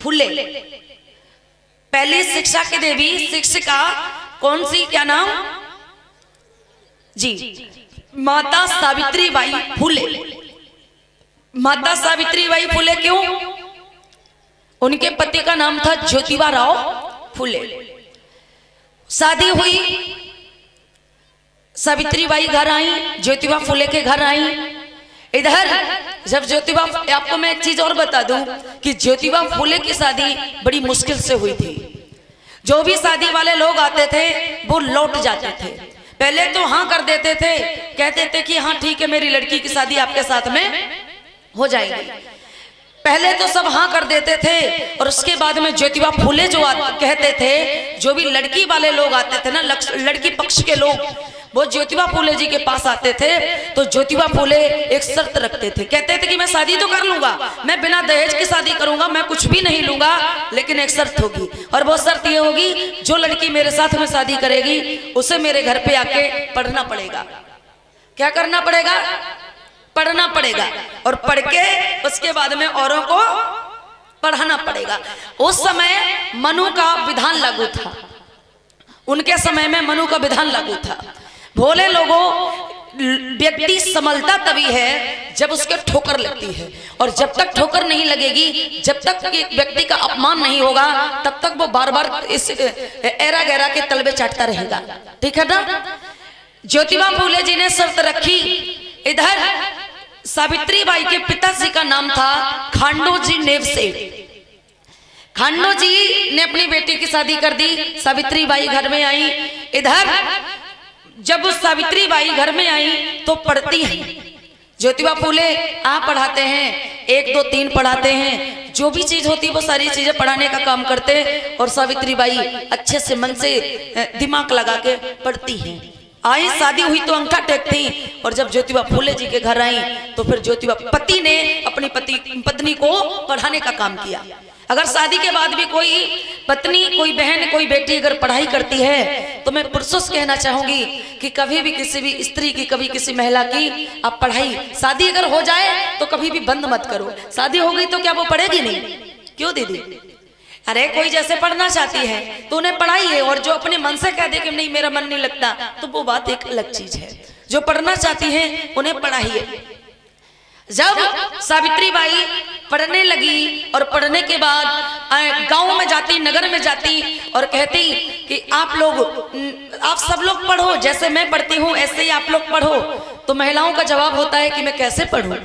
फुले। पहली शिक्षा की देवी शिक्षिका कौन सी, क्या नाम जी? माता सावित्रीबाई फुले। माता सावित्रीबाई फुले क्यों? उनके पति का नाम था ज्योतिबा राव फुले। शादी हुई, सावित्रीबाई घर आई, ज्योतिबा फुले के घर आई। इधर जब ज्योतिबा, आपको मैं एक चीज और बता दूं कि ज्योतिबा फुले की शादी बड़ी मुश्किल से हुई थी। जो भी शादी वाले लोग आते थे वो लौट जाते थे। पहले तो हाँ कर देते थे, कहते थे कि हाँ ठीक है मेरी लड़की की शादी आपके साथ में हो जाएगी। पहले तो सब हाँ कर देते थे और उसके बाद में ज्योतिबा फुले जो कहते थे, जो भी लड़की वाले लोग आते थे ना, लड़की पक्ष के लोग, वो ज्योतिबा फुले जी के पास आते थे तो ज्योतिबा फुले एक शर्त रखते थे। कहते थे कि मैं शादी तो कर लूंगा, मैं बिना दहेज की शादी करूंगा, मैं कुछ भी नहीं लूंगा, लेकिन एक शर्त होगी और वो शर्त ये होगी, जो लड़की मेरे साथ में शादी करेगी उसे मेरे घर पे आके पढ़ना पड़ेगा। क्या करना पड़ेगा? पढ़ना पड़ेगा, और पढ़ के उसके बाद में औरों को पढ़ाना पड़ेगा। उस समय मनु का विधान लागू था, उनके समय में मनु का विधान लागू था। भोले लोगों, व्यक्ति संभलता तभी है जब उसके ठोकर लगती है, और जब तक ठोकर नहीं लगेगी, जब तक व्यक्ति का अपमान नहीं होगा, तब तक वो बार बार इस एरा गैरा के तलबे चाटता रहेगा। ठीक है ना? ज्योतिबा फुले जी ने शर्त रखी। इधर सावित्रीबाई के पिताजी का नाम था खांडोजी नेवसेठ। खांडो जी ने अपनी बेटी की शादी कर दी, सावित्रीबाई घर में आई। इधर जब सावित्रीबाई घर में आई तो पढ़ती हैं। ज्योतिबा फुले आप पढ़ाते हैं, 1 2 3 पढ़ाते हैं, जो भी चीज होती है वो सारी चीजें पढ़ाने का काम करते, और सावित्रीबाई अच्छे से मन से दिमाग लगा के पढ़ती हैं। आई, शादी हुई तो अंगूठा टेकती, और जब ज्योतिबा फुले जी के घर आई तो फिर ज्योतिबा पति ने अपनी पत्नी को पढ़ाने का काम किया। अगर शादी के बाद भी कोई पत्नी, कोई बहन, कोई बेटी अगर पढ़ाई करती है तो मैं पुरुषों से कहना चाहूंगी कि कभी भी किसी भी स्त्री की, कभी किसी महिला की आप पढ़ाई, शादी अगर हो जाए तो कभी भी बंद मत करो। शादी हो गई तो क्या वो पढ़ेगी नहीं? क्यों दीदी? अरे कोई जैसे पढ़ना चाहती है तो उन्हें पढ़ाइए, और जो अपने मन से कह दे कि नहीं मेरा मन नहीं लगता, तो वो बात एक अलग चीज है। जो पढ़ना चाहती है उन्हें पढ़ाइए। जब सावित्रीबाई पढ़ने लगी और पढ़ने के बाद गांव में जाती, नगर में जाती और कहती कि आप सब लोग पढ़ो, जैसे मैं पढ़ती हूँ ऐसे ही आप लोग पढ़ो। तो महिलाओं का जवाब होता है कि मैं कैसे पढ़ूं?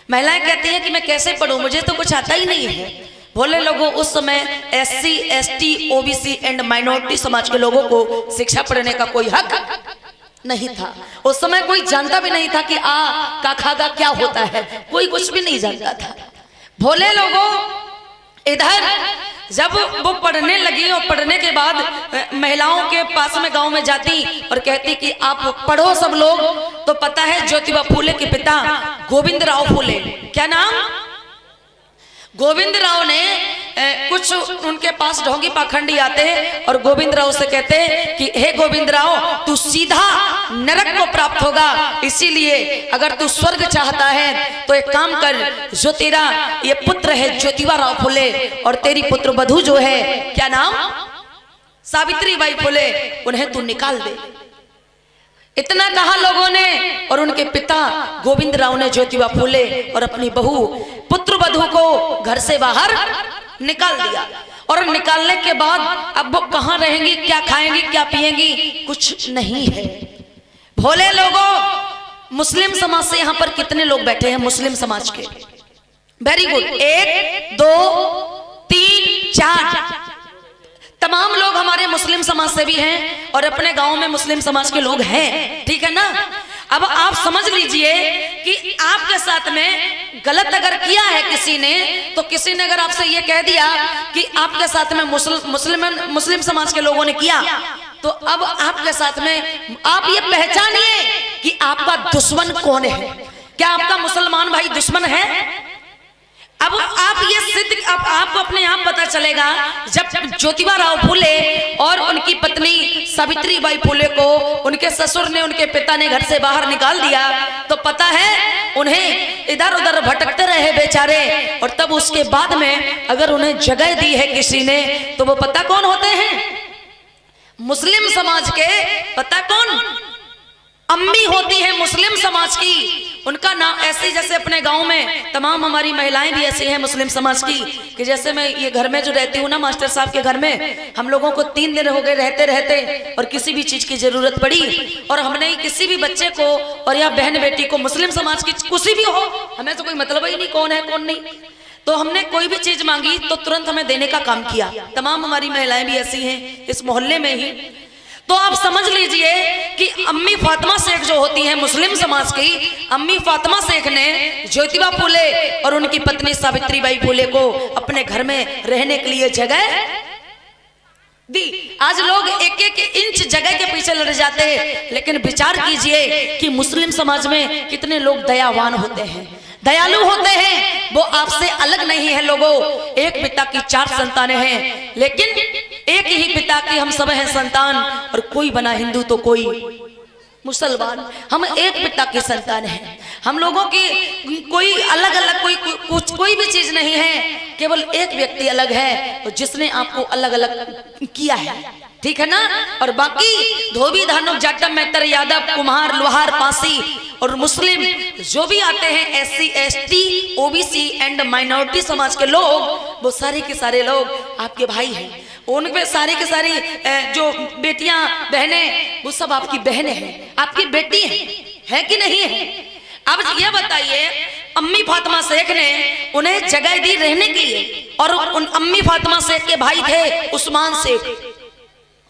महिलाएं कहती हैं कि मैं कैसे पढ़ूं, मुझे तो कुछ आता ही नहीं है। भोले लोगों, उस समय SC ST OBC and minority समाज के लोगों को शिक्षा पढ़ने का कोई हक नहीं था। उस समय कोई जानता भी नहीं था कि का खा का क्या होता है, कोई कुछ भी नहीं जानता था। भोले लोगों, इधर जब वो पढ़ने लगी और पढ़ने के बाद महिलाओं के पास में गांव में जाती और कहती कि आप पढ़ो सब लोग, तो पता है ज्योतिबा फुले के पिता गोविंद राव फुले, क्या नाम? गोविंद राव ने कुछ उनके पास ढोंगी पाखंडी आते और गोविंद राव से कहते कि हे गोविंद राव, तू सीधा नरक को प्राप्त होगा, इसीलिए अगर तू स्वर्ग चाहता है तो एक काम कर, जो तेरा ये पुत्र है ज्योतिबा राव फुले और तेरी पुत्र वधू जो है, क्या नाम? सावित्रीबाई फुले, उन्हें तू निकाल दे। इतना कहा लोगों ने, और उनके पिता गोविंद राव ने ज्योतिबा फुले और अपनी बहू पुत्र वधू को घर से बाहर निकाल दिया। और निकालने के बाद अब वो कहाँ रहेंगी, क्या खाएंगी, क्या पिएंगी, कुछ नहीं है। भोले लोगों, मुस्लिम समाज से यहाँ पर कितने लोग बैठे हैं मुस्लिम समाज के? वेरी गुड, 1 2 3 4 तमाम लोग हमारे मुस्लिम समाज से भी हैं और अपने गांव में मुस्लिम समाज के लोग हैं, ठीक है ना? अब आप समझ लीजिए कि आपके साथ में गलत अगर किया है किसी ने, तो किसी ने अगर आपसे ये कह दिया कि आपके साथ में मुस्लिम समाज के लोगों ने किया, तो अब आपके साथ में आप ये पहचानिए कि आपका दुश्मन कौन है। क्या आपका मुसलमान भाई दुश्मन है? अब आप ये सिद्ध, आपको अपने आप पता चलेगा जब ज्योतिबा राव फुले और उनकी पत्नी सावित्री बाई फुले को उनके ससुर ने, उनके पिता ने घर से बाहर निकाल दिया, तो पता है उन्हें इधर उधर भटकते रहे बेचारे। और तब उसके बाद में अगर उन्हें जगह दी है किसी ने, तो वो पता कौन होते हैं? मुस्लिम समाज के, पता कौन? अम्मी होती है मुस्लिम समाज की। उनका नाम ऐसे जैसे अपने गांव में तमाम हमारी महिलाएं भी ऐसी हैं मुस्लिम समाज की, कि जैसे मैं ये घर में जो रहती हूँ ना मास्टर साहब के घर में, हम लोगों को 3 दिन हो गए रहते रहते, और किसी भी चीज की जरूरत पड़ी और हमने किसी भी बच्चे को और या बहन बेटी को, मुस्लिम समाज की किसी भी हो, हमें तो कोई मतलब ही नहीं कौन है कौन नहीं, तो हमने कोई भी चीज मांगी तो तुरंत हमें देने का काम किया। तमाम हमारी महिलाएं भी ऐसी हैं इस मोहल्ले में ही। तो आप समझ लीजिए कि अम्मी फातिमा शेख जो होती हैं मुस्लिम समाज की, अम्मी फातिमा शेख ने ज्योतिबा फुले और उनकी पत्नी सावित्री बाई फुले को अपने घर में रहने के लिए जगह दी। आज लोग एक एक इंच जगह के पीछे लड़ जाते हैं, लेकिन विचार कीजिए कि मुस्लिम समाज में कितने लोग दयावान होते हैं, दयालु होते हैं। वो आपसे अलग नहीं है लोगों। एक पिता की 4 संतानें हैं, लेकिन एक ही पिता की हम सब हैं संतान, और कोई बना हिंदू तो कोई मुसलमान, हम एक पिता की संतान हैं। हम लोगों की कोई अलग अलग कोई भी चीज नहीं है, केवल एक व्यक्ति अलग है जिसने आपको अलग अलग किया है, ठीक है ना। और बाकी धोबी धानुक जाटम मेहतर यादव कुम्हार लोहार पासी और मुस्लिम जो भी आते हैं, SC ST OBC and minority समाज के लोग, वो सारे के सारे लोग आपके भाई हैं। उनमें सारी की सारी जो बेटियां बहनें, वो सब आपकी बहनें हैं, आपकी बेटी है कि नहीं है? अब ये बताइए, अम्मी फातिमा शेख ने उन्हें जगह दी रहने के लिए, और उन अम्मी फातिमा शेख के भाई थे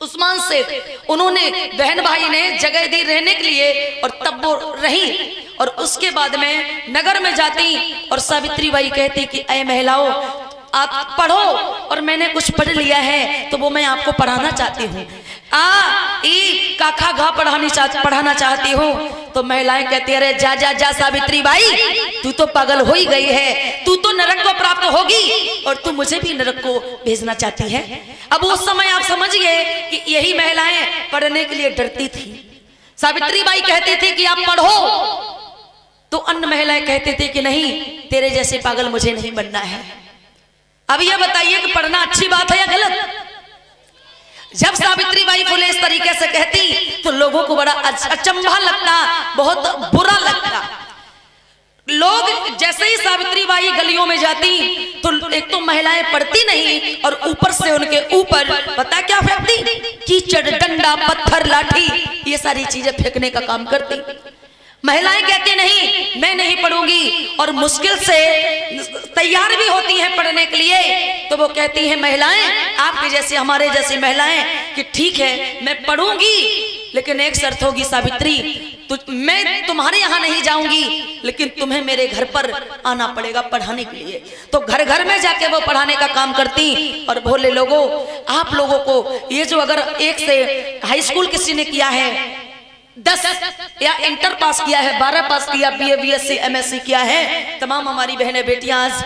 उस्मान शेख, उन्होंने बहन भाई ने जगह दी रहने के लिए, और तब वो रही। और उसके बाद में नगर में जाती और सावित्री बाई कहती कि ऐ महिलाओं, आप पढ़ो, और मैंने कुछ पढ़ लिया है तो वो मैं आपको पढ़ाना चाहती हूँ। आ ई काखा घा पढ़ाना चाहती हूँ। तो महिलाएं कहती है, अरे जा जा जा सावित्री बाई, तू तो पागल हो ही गई है, तू तो नरक को प्राप्त होगी और तू मुझे भी नरक को भेजना चाहती है। अब उस समय आप समझिए कि यही महिलाएं पढ़ने के लिए डरती थी। सावित्री बाई कहती थी कि आप पढ़ो, तो अन्य महिलाएं कहते थे कि नहीं, तेरे जैसे पागल मुझे नहीं बनना है। अब यह बताइए कि पढ़ना अच्छी बात है या गलत? जब सावित्री बाई फुले इस तरीके से कहती तो लोगों को बड़ा अचंभा लगता, बहुत बुरा लगता। लोग जैसे ही सावित्री बाई गलियों में जाती तो एक तो महिलाएं पढ़ती नहीं, और ऊपर से उनके ऊपर पता क्या फेंकती? कीचड़, डंडा, पत्थर, लाठी, ये सारी चीजें फेंकने का काम करती। महिलाएं कहती नहीं, मैं नहीं पढ़ूंगी, और मुश्किल से तैयार भी होती हैं पढ़ने के लिए। तो वो कहती हैं महिलाएं, आपके जैसी हमारे जैसी महिलाएं, कि ठीक है मैं पढ़ूंगी, लेकिन एक शर्त होगी सावित्री, मैं तुम्हारे यहाँ नहीं जाऊंगी, लेकिन तुम्हें मेरे घर पर आना पड़ेगा पढ़ाने के लिए। तो घर घर में जाके वो पढ़ाने का काम करती। और भोले लोगों, आप लोगों को ये जो अगर 1 से हाई स्कूल किसी ने किया है, 10 या इंटर पास किया है, 12 पास किया, BA BSc MSc किया है, तमाम हमारी बहनें बेटियां आज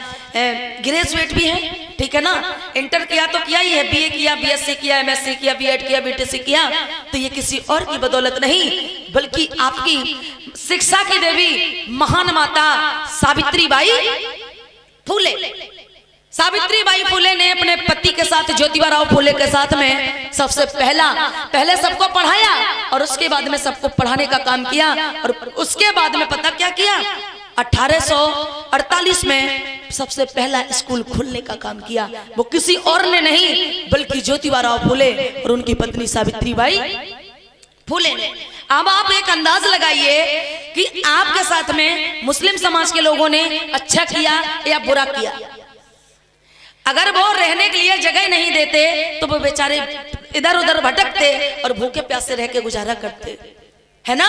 ग्रेजुएट भी हैं, ठीक है ना। इंटर किया तो किया ही है, BA किया, BSc किया, MSc किया, B.Ed किया, BTC किया, तो ये किसी और की बदौलत नहीं, बल्कि आपकी शिक्षा की देवी महान माता सावित्री बाई फुले। सावित्री बाई फुले ने अपने पति के साथ, ज्योतिबा राव फुले के साथ में सबसे पहले सबको पढ़ाया, और उसके बाद में सबको पढ़ाने का काम किया। और उसके बाद में पता क्या किया? 1848 में सबसे पहला स्कूल खोलने का काम किया। वो किसी और ने नहीं, बल्कि ज्योतिबा राव फुले और उनकी पत्नी सावित्री बाई फुले ने। अब आप एक अंदाज लगाइए कि आपके साथ में मुस्लिम समाज के लोगों ने अच्छा किया या बुरा किया। अगर वो रहने के लिए जगह नहीं देते तो वो बेचारे इधर उधर भटकते और भूखे प्यासे रह के गुजारा करते, है ना।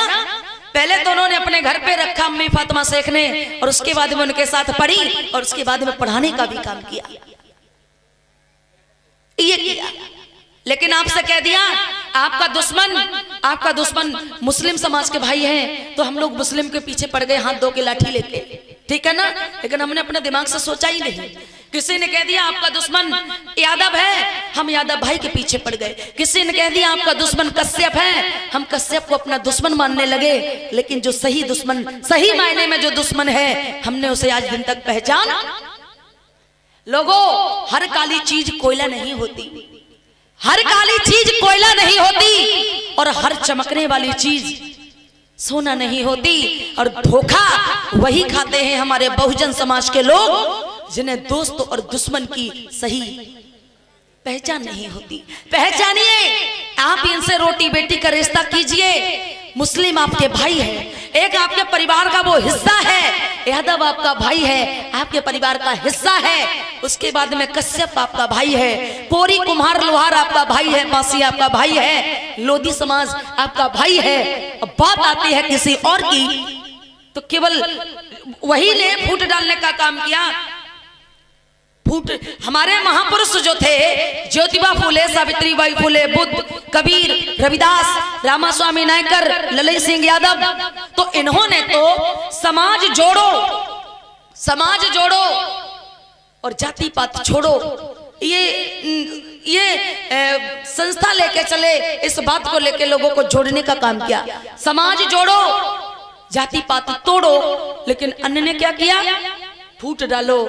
पहले तो उन्होंने अपने घर पे रखा अम्मी फातिमा शेख ने, और उसके बाद में उनके साथ पढ़ी, और उसके बाद में पढ़ाने का भी काम किया, ये किया। लेकिन आपसे कह दिया आपका दुश्मन मुस्लिम समाज के भाई हैं, तो हम लोग मुस्लिम के पीछे पड़ गए हाथ धो के लाठी लेके, ठीक है ना। लेकिन हमने अपने दिमाग से सोचा ही नहीं किसी ने कह दिया आपका दुश्मन यादव है, हम यादव भाई के पीछे पड़ गए। किसी ने कह दिया आपका दुश्मन कश्यप है, हम कश्यप को अपना दुश्मन मानने लगे। लेकिन जो सही दुश्मन, सही मायने में जो दुश्मन है, हमने उसे आज दिन तक पहचान। लोगों, हर काली चीज कोयला नहीं होती, हर काली चीज कोयला नहीं होती, और हर चमकने वाली चीज सोना नहीं होती। और धोखा वही खाते हैं हमारे बहुजन समाज के लोग जिन्हें दोस्त और दुश्मन की सही पहचान नहीं होती। पहचानिए, आप इनसे रोटी बेटी का रिश्ता कीजिए। मुस्लिम आपके भाई है, एक आपके परिवार का वो हिस्सा है। यादव आपका भाई है, आपके परिवार का हिस्सा है। उसके बाद में कश्यप आपका भाई है, कोरी कुम्हार लोहार आपका भाई है, बासी आपका भाई है, लोधी समाज आपका भाई है। अब बात आती है किसी और की, तो केवल वही ने फूट डालने का काम किया। फूट हमारे महापुरुष जो थे, ज्योतिबा फूले, सावित्रीबाई फूले, बुद्ध, कबीर, रविदास, रामास्वामी नायकर, ललित सिंह यादव, तो इन्होंने तो समाज जोड़ो, समाज जोड़ो और जाति पात छोड़ो, ये संस्था लेके चले। इस बात को लेके लोगों को जोड़ने का काम किया। समाज जोड़ो, जाति पात तोड़ो। लेकिन अन्य ने क्या किया? फूट डालो,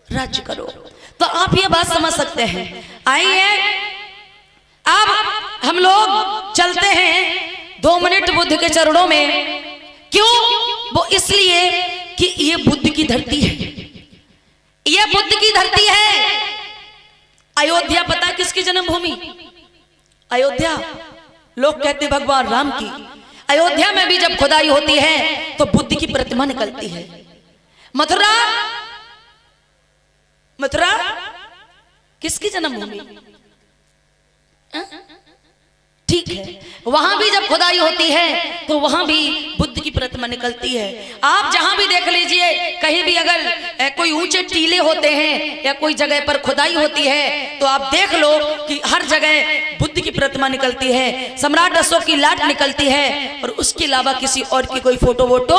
राज्य करो। तो आप ये बात समझ सकते हैं। आइए अब हम लोग चलते हैं 2 मिनट बुद्ध के चरणों में। क्यों? वो इसलिए कि ये बुद्ध की धरती है, ये बुद्ध की धरती है। अयोध्या पता किसकी जन्मभूमि? अयोध्या लोग कहते भगवान राम की। अयोध्या में भी जब खुदाई होती है तो बुद्ध की प्रतिमा निकलती है। मथुरा, मथुरा किसकी जन्मभूमि? ठीक है, वहां भी जब खुदाई होती है तो वहां भी बुद्ध की प्रतिमा निकलती है। आप जहां भी देख लीजिए, कहीं भी अगर कोई ऊंचे टीले होते हैं या कोई जगह पर खुदाई होती है तो आप देख लो कि हर जगह बुद्ध की प्रतिमा निकलती है, सम्राट अशोक की लाट निकलती है, और उसके अलावा किसी और की कोई फोटो वोटो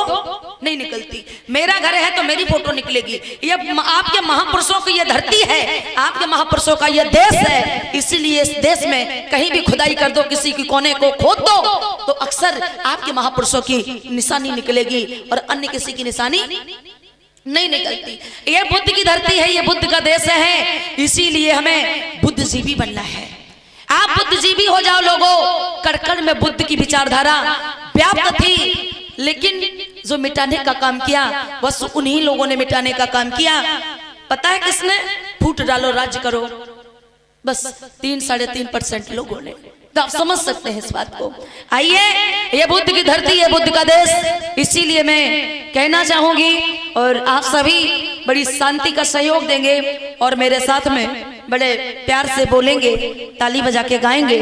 नहीं निकलती। मेरा घर है तो मेरी फोटो निकलेगी। ये आपके महापुरुषों की ये धरती है, आपके महापुरुषों का ये देश है। इसीलिए इस देश में कहीं भी खुदाई कर दो, किसी की कोने को खोद दो, तो अक्सर आपके महापुरुषों की निशानी निकलेगी और अन्य किसी की निशानी नहीं निकलती। ये बुद्ध की धरती है, ये बुद्ध का देश है। इसीलिए हमें बुद्धिजीवी बनना है। आप बुद्धिजीवी हो जाओ लोगों। कड़कड़ में बुद्ध की विचारधारा व्याप्त थी, लेकिन जो मिटाने का काम किया बस उन्हीं लोगों ने मिटाने का काम किया। पता है किसने? फूट डालो, राज्य करो, बस 3-3.5% लोगों ने। तो आप समझ सकते हैं इस बात को। आइए, ये बुद्ध की धरती है, बुद्ध का देश। इसीलिए मैं कहना चाहूंगी और आप सभी बड़ी शांति का सहयोग देंगे और मेरे साथ में बड़े प्यार से बोलेंगे, ताली बजा के गाएंगे।